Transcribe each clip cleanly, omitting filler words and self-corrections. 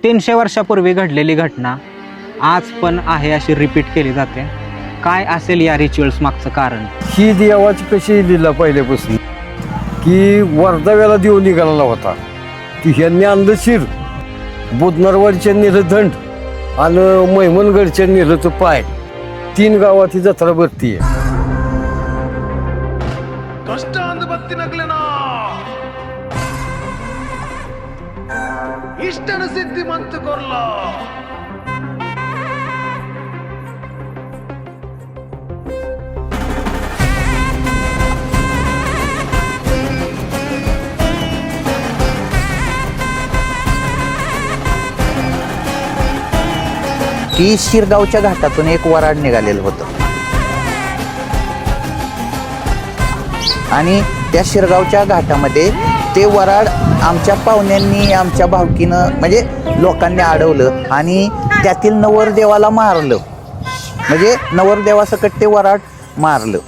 300 वर्षापूर्वी घडलेली घटना आज पण आहे अशी रिपीट केली जाते. काय असेल या रिच्युअल्स मागचं कारण? ही देवाची कशी लिहिला पहिल्यापासून की वर्धाव्याला देव निघालेला होता की ह्यांनी आणलं शिर, बुधनरवाडीच्या नेलं दंड आणि मैमनगडच्या नेलं तो पाय. 3 गावात ही जत्रा भरती आहे. इष्टन सिद्धिमंत करला. की शिरगावच्या घाटातून एक वराड निघालेलं होतं आणि त्या शिरगावच्या घाटामध्ये ते वराड आमच्या पाहुण्यांनी, आमच्या भावकीनं म्हणजे लोकांनी अडवलं आणि त्यातील नवरदेवाला मारलं. म्हणजे नवरदेवासकट ते वराड मारलं.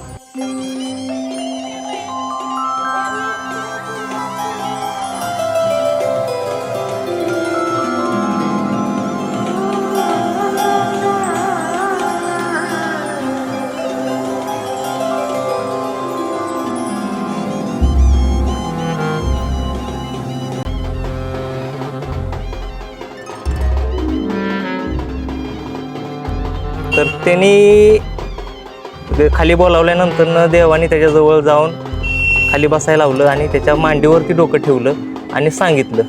तर त्यांनी खाली बोलावल्यानंतर देवाने त्याच्याजवळ जाऊन खाली बसायला लावलं आणि त्याच्या मांडीवरती डोकं ठेवलं आणि सांगितलं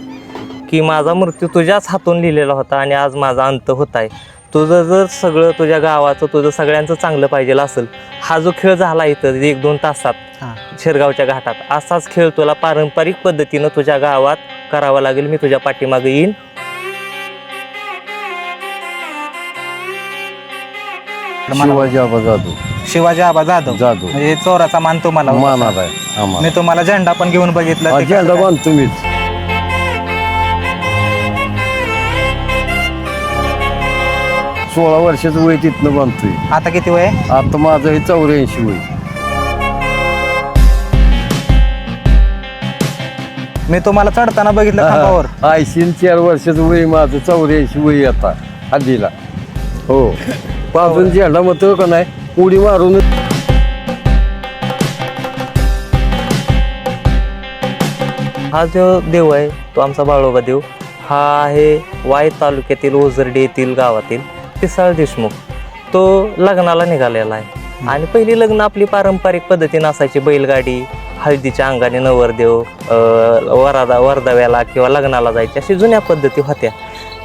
की माझा मृत्यू तुझ्याच हातून लिहिलेला होता आणि आज माझा अंत होत आहे. तुझं जर सगळं तुझ्या गावाचं, तुझं सगळ्यांचं चांगलं पाहिजे असेल, हा जो खेळ झाला इथं 1-2 तासात शिरगावच्या घाटात, असाच खेळ तुला पारंपरिक पद्धतीनं तुझ्या गावात करावा लागेल. मी तुझ्या पाठीमागे येईन. शिवाजी आबा जाधव जाधव म्हणजे चोराचा मान तुम्हाला मानात आहे. मी तुम्हाला झेंडा पण घेऊन बघितला. झेंडा बांधतो मीच. 16 वर्षाचं वय तिथनं बांधतोय. आता किती वय? आता माझं हे 84 वय. मी तुम्हाला चढताना बघितलं खांबावर. 84 वर्षाचं वय माझं, 84 वय आता हल्लीला. हो, पाजून झेंडा म्हणतो का नाही, उडी मारून. हा जो देव आहे तो आमचा बाळोबा देव. हा आहे वाई तालुक्यातील ओझर्डी येथील गावातील पिसाळ देशमुख. तो लग्नाला निघालेला आहे आणि पहिली लग्न आपली पारंपरिक पद्धतीने असायची. बैलगाडी, हळदीच्या अंगाने नवरदेव वर्धाव्याला किंवा लग्नाला जायचे, अशी जुन्या पद्धती होत्या.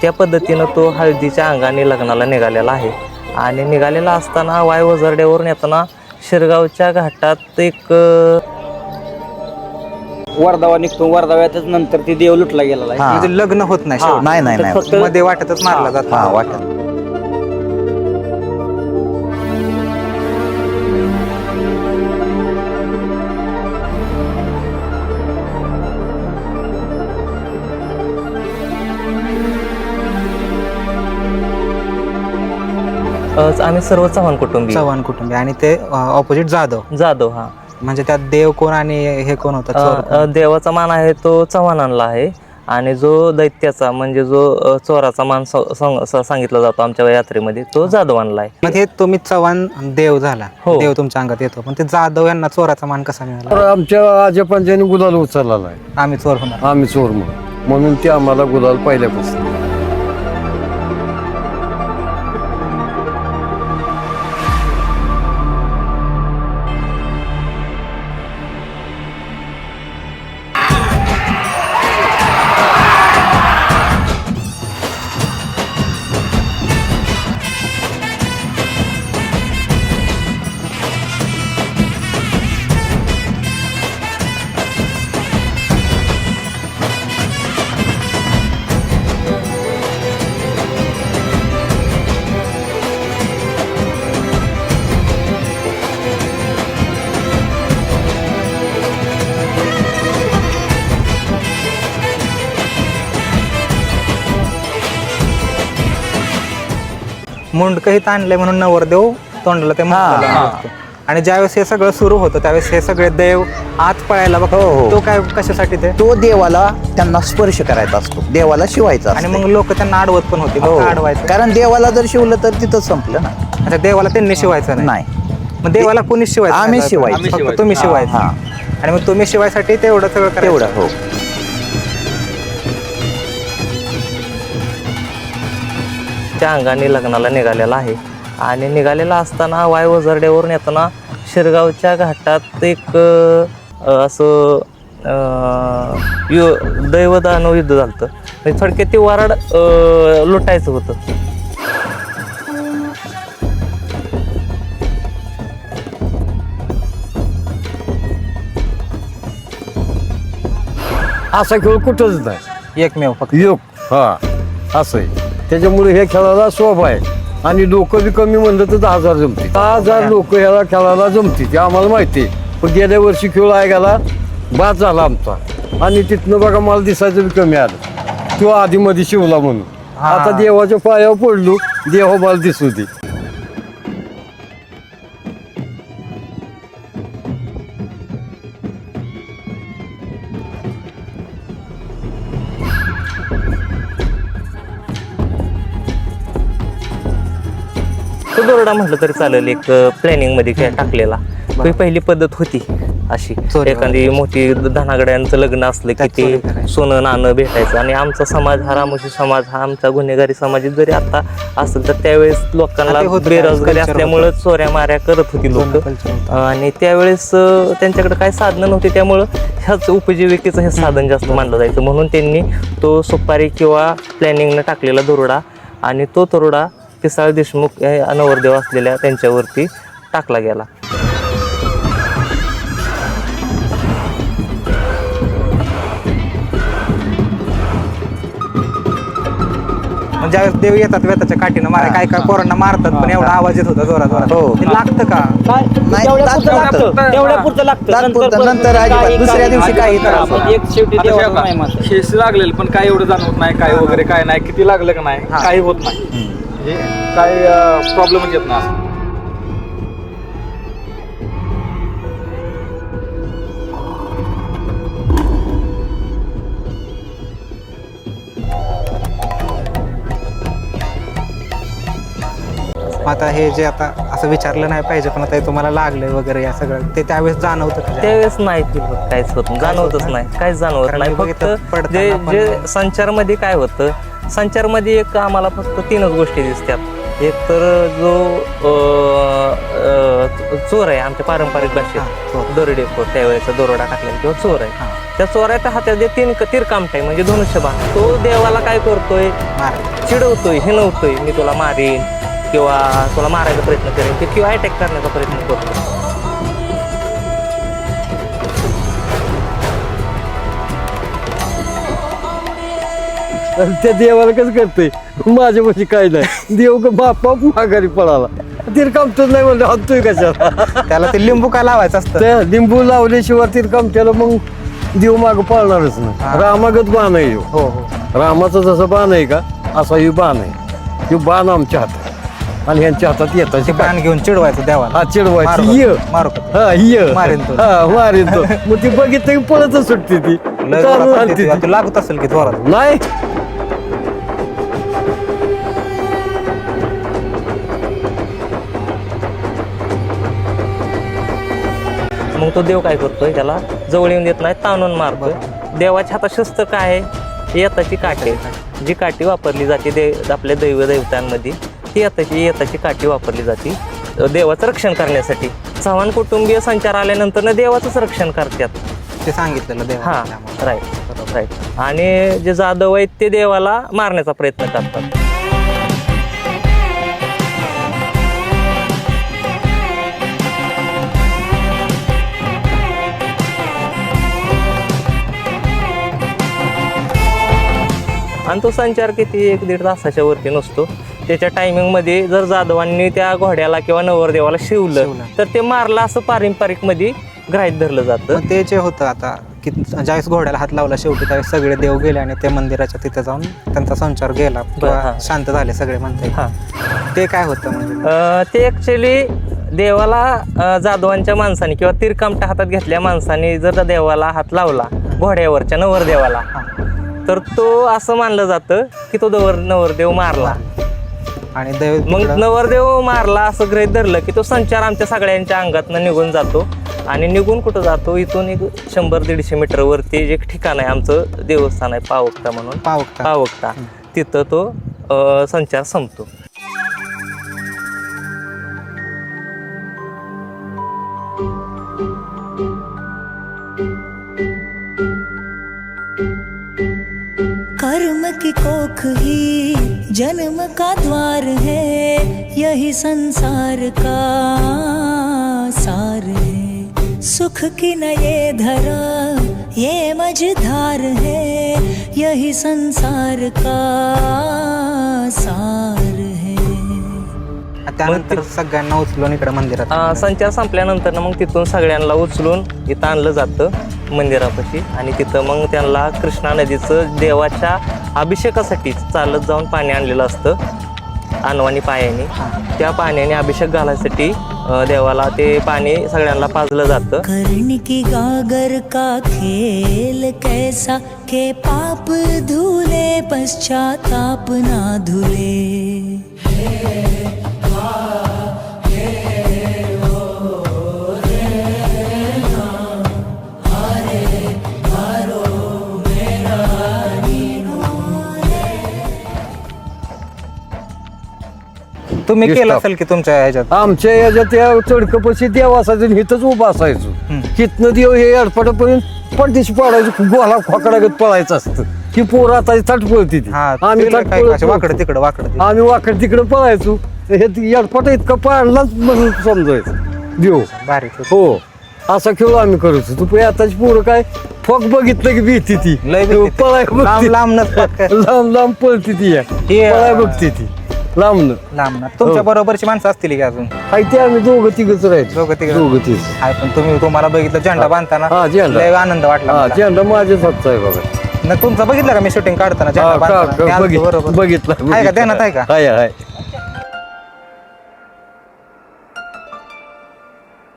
त्या पद्धतीनं तो हळदीच्या अंगाने लग्नाला निघालेला आहे. आणि निघालेला असताना वाय ओझरड्यावरून येताना शिरगावच्या घाटात एक वर्धावा निघतो. वर्धाव्यातच नंतर ते देव लुटला गेलेला आहे. म्हणजे लग्न होत नाही शेवटी. नाही फक्त मध्ये वाटतच मारला जातो. हा वाटत. आम्ही सर्व चव्हाण कुटुंबी आणि ते ऑपोजिट जाधव. हा म्हणजे त्यात देव कोण आणि हे कोण होता? देवाचा मान आहे तो चव्हाणांना आहे आणि जो दैत्याचा म्हणजे जो चोराचा मान सांगितला जातो आमच्या यात्रेमध्ये तो जाधवांना आहे. मग हे तुम्ही चव्हाण देव झाला, हो. देव तुमच्या अंगात येतो, पण ते जाधव यांना चोराचा मान कसा मिळाला? तर आमच्या आजोबांच्यानी गुलाल उचललेला आहे. आम्ही चोर होणार. आम्ही चोर म्हणून ते आम्हाला गुलाल पहिल्यापासून. मुंडकं इथं आणलंय म्हणून नवरदेव तोंडाला ते मुंडकं लावून बसतो. आणि ज्यावेळेस हे सगळं सुरू होतं त्यावेळेस हे सगळे देव आत पळायला बघ हो. तो काय कशासाठी ते तो देवाला त्यांना स्पर्श करायचा असतो, देवाला शिवायचा आणि असतो. मग लोक त्यांना अडवत पण होते हो. मग अडवायचं कारण देवाला जर शिवलं तर तिथं संपलं ना. अच्छा देवाला त्यांनी शिवायचं नाही मग देवाला कोणी शिवायचं आम्ही नाही? शिवायचं. फक्त तुम्ही शिवायचं हा. आणि मग तुम्ही शिवायसाठी तेवढं सगळं करायचं. तेवढं हो. त्या अंगाने लग्नाला निघालेला आहे आणि निघालेला असताना वाय वजरड्यावरून येताना शिरगावच्या घाटात एक असं दैवदानव युद्ध झालं म्हणजे थोडक्यात ते वराड लुटायचं होतं. असा खेळ कुठंच नाही. एकमेव फक्त योग हा असं आहे. त्याच्यामुळे ह्या खेळाला शोभा आहे आणि लोक बी कमी म्हणलं तर 10,000 जमते. 10,000 लोक ह्याला खेळाला जमते ते आम्हाला माहिती आहे. पण गेल्या वर्षी खेळ ऐकायला बाद झाला आमचा आणि तिथनं बघा मला दिसायचं बी कमी आलं. तो आधी मध्ये शिवला म्हणून आता देवाच्या पायावर पडलो, देवा मला दिसू दे. तो दोरडा म्हटलं तरी चालेल एक प्लॅनिंग मध्ये टाकलेला. ही पहिली पद्धत होती अशी चोरी एखादी मोठी धनागड्यांचं लग्न असलं की त्यात चोरी ते करायची. सोनं नाणं भेटायचं आणि आमचा समाज हा रामोशी समाज हा आमचा गुन्हेगारी समाजात जरी आता असेल तर त्यावेळेस लोकांना ते होतं, बेरोजगारी culture असल्यामुळं चोऱ्या माऱ्या करत होती लोक culture होतं. आणि त्यावेळेस त्यांच्याकडे काही साधनं नव्हती त्यामुळं ह्याच उपजीविकेचं हे साधन जास्त मानलं जायचं म्हणून त्यांनी तो सुपारी किंवा प्लॅनिंगनं टाकलेला दोरडा आणि तो तोरडा पिसाळ देशमुख या नवरदेव असलेल्या त्यांच्यावरती टाकला गेला. मग ज्यावेळेस देव येतात वेताच्या काठीनं मारा काय काय पोरांना मारतात पण एवढा आवाज येत होता जोरात जोरात. हो. ते लागतं का नाही, तेवढ्या पुरतं लागतं तात्पुरतं, नंतर अजिबात दुसऱ्या दिवशी काही त्रास होत नाही. एक शेवटी देवाचं नाही मानत. शेष लागलेलं पण काय एवढं जाणवत नाही काय वगैरे काय नाही किती लागलं का नाही काही होत नाही म्हणजे काय प्रॉब्लेमच येत नाही. आता हे जे आता असं विचारलं नाही पाहिजे पण आता हे तुम्हाला लागलंय वगैरे या सगळं ते त्यावेळेस जाणवतं का? त्यावेळेस नाही फील होत काहीच होत नाही, जाणवतच नाही काहीच जाणवत कारण नाही. मी बघितलं फक्त पडताना जे पण- जे संचारमध्ये काय होतं संचारमध्ये एक आम्हाला फक्त 3च गोष्टी दिसतात. एक तर जो चोर आहे आमच्या पारंपरिक हा, भाषेत चोर. दरोडेखोर त्यावेळेचा दरोडा टाकलेला किंवा चोर आहे हा. त्या चोराच्या हातात जे तीर कामट आहे म्हणजे धनुष्यबाण तो देवाला काय करतोय मार. चिडवतोय हिणवतोय मी तुला मारीन किंवा तुला मारायचा प्रयत्न करेन किंवा अटॅक करण्याचा प्रयत्न करतो. आणि त्या देवाला कसं करतोय माझ्यापाशी काय नाही. देव का बापा माघारी पळाला तिरकामतच नाही म्हणलं हातोय कशाला. त्याला ते लिंबू काय लावायचं असतं त्या लिंबू लावल्याशिवाय तिरकामत्याला मग देव माग पळणारच हा. नाही. रामागत बाण आहे ह्यो. हो हो रामाचा जसा बाण आहे का असा ही बाण आहे. ही बाण आमच्या हातात आणि ह्यांच्या हातात येतात ते बाण घेऊन चिडवायचं देवाला हा चिडवायची मारू ये का? मारू का? हा ये मारेन तो. हा मारेन तो. मग ती बघितलं की पळतच सुटते ती लय चालू जोरात राहते येते. ती. तू लागत असेल की जोरात नाही मग तो देव काय करतोय त्याला जवळ येऊन देत नाही ताणून मारतोय. देवाच्या हातात शस्त्र काय आहे येताची काठी आहे. जी काठी वापरली जाते आपल्या दैवतांमध्ये ती येताची काठी वापरली जाते देवाचं रक्षण करण्यासाठी. चव्हाण कुटुंबीय संचार आल्यानंतर देवाचंच रक्षण करतात. ते सांगितलेलं देवा हा राईट आणि जे जाधव आहेत ते देवाला मारण्याचा प्रयत्न करतात. आणि तो संचार किती 1-1.5 तासाच्या वरती नसतो. त्याच्या टायमिंगमध्ये जर जाधवांनी त्या घोड्याला किंवा नवरदेवाला शिवलं तर ते मारलं असं पारंपरिक मध्ये गृहीत धरलं जातं. मग ते जे होतं आता की ज्यावेळेस घोड्याला हात लावला शेवटी त्यावेळेस सगळे देव गेले आणि त्या मंदिराच्या तिथे जाऊन त्यांचा संचार गेला हा. किंवा शांत झाले सगळे म्हणता येईल. हा ते काय होतं म्हणजे ते ॲक्च्युली देवाला जाधवांच्या माणसाने किंवा तिरकामट्या हातात घेतल्या माणसाने जर देवाला हात लावला घोड्यावरच्या नवरदेवाला तर तो असं मानलं जातं की तो नवरदेव मारला. आणि दैव मग तिकडं- नवरदेव मारला असं गृहीत धरलं की तो संचार आमच्या सगळ्यांच्या अंगातनं निघून जातो. आणि निघून कुठं जातो, इथून एक 100-150 मीटरवरती एक ठिकाण आहे आमचं देवस्थान आहे पावकता म्हणून, पावकता तिथं तो संचार संपतो. कर्म की कोख ही जन्म का द्वार है, यही संसार का सार है. सुख की न ये धरा ये मझधार है, यही संसार का सार है. त्यानंतर सगळ्यांना उचलून इकडे मंदिरात संचार संपल्यानंतर मग तिथून सगळ्यांना उचलून इथं आणलं जातं मंदिरापाशी. आणि तिथं मग त्यांना कृष्णा नदीचं देवाच्या अभिषेकासाठी चालत जाऊन पाणी आणलेलं असतं अनवाणी पायाने. त्या पाण्याने अभिषेक घालायसाठी देवाला ते पाणी सगळ्यांना पाजलं जातं. कर्ण की गागर का खेल कैसा, के पाप धुले पश्चाताप ना धुले. तुम्ही केलं दिसतं. असेल की तुमच्या ह्याच्यात आमच्या याच्यात त्या चढकपशी देव असायचं आणि इथंच उभं असायचो. तिथनं देव हे अडपटापर्यंत पडदिशी पडायचं, गोला खोकडागत पळायचं असतं. ही पोरं आता थट पळती ती. आम्ही थट पळत वाकडं तिकडं वाकडं आम्ही वाकड तिकडं पळायचो. हे अडपट इतकं पाडलाच म्हणून समजायचं देव. भारी हो असा खेळ आम्ही करत होतो. पण आताची पोरं काय फक बघितलं की भीती ती लय भीती ती. पळाय लांब लांबनच फक्त. लांब लांब पळती ती पळाय बघते ती लांबनं. लांब तुमच्या बरोबरची माणसं असतील की अजून हाय ते आम्ही दोघं तिघच राहायचो. दोघं तिघं? दोघं तिघ. हाय पण तुम्हाला बघितलं झेंडा बांधताना हा, झेंडा. लय आनंद वाटला हा मला. झेंडा माझ्याच हातचा आहे बघा. तुमचं बघितलं का मी शूटिंग काढताना झेंडा हा, बांधताना? मी आलतो बरोबर. बघितलं आहे का ध्यानात आहे का? हाय हाय